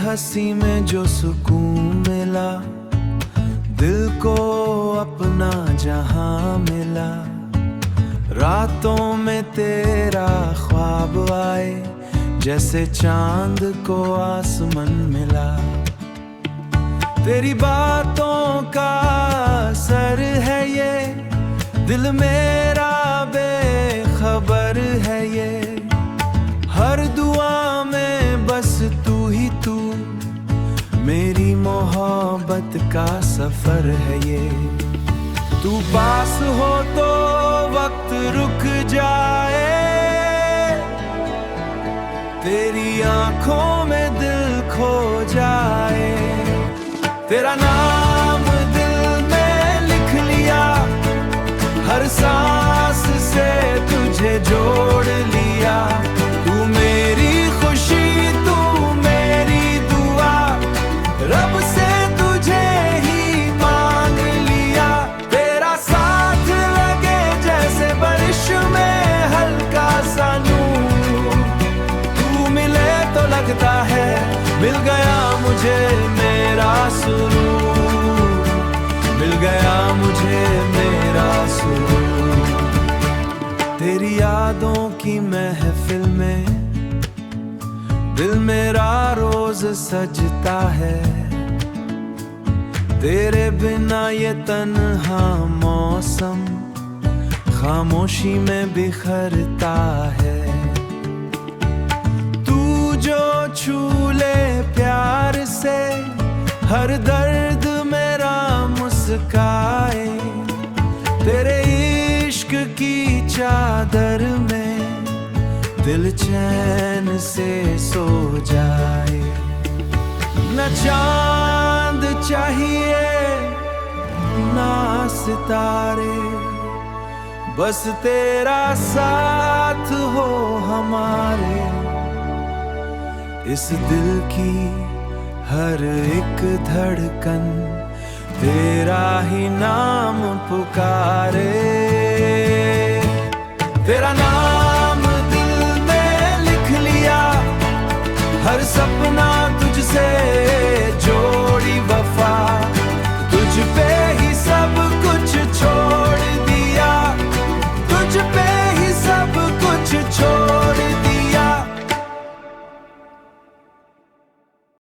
हंसी में जो सुकून मिला, दिल को अपना जहां मिला। रातों में तेरा ख्वाब आए, जैसे चांद को आसमान मिला। तेरी बातों का असर है ये, दिल मेरा बेखबर है ये। हर दुआ में बस तू ही तू, मेरी मोहब्बत का सफर है ये। तू पास हो तो वक्त रुक जाए, तेरी आंखों में दिल खो जाए। तेरा नाम दिल में लिख लिया, हर सांस से तुझे जोड़ लिया। तू मेरी खुशी, तू मेरी दुआ, रब से तुझे ही मांग लिया। तेरा साथ लगे जैसे बारिश में हल्का सा नूर, तू मिले तो लगता है मिल गया मुझे मेरा सुरूर, मिल गया मुझे मेरा सुरूर। तेरी यादों की महफिल में दिल मेरा रोज सजता है। तेरे बिना ये तन्हा मौसम खामोशी में बिखरता है। तू जो छू ले प्यार से, हर दर्द मेरा मुस्काए। तेरे इश्क की चादर में दिल चैन से सो जाए। न चांद चाहिए ना सितारे, बस तेरा साथ हो हमारे। इस दिल की हर एक धड़कन तेरा ही नाम पुकारे। तेरा नाम दिल में लिख लिया, हर सपना तुझसे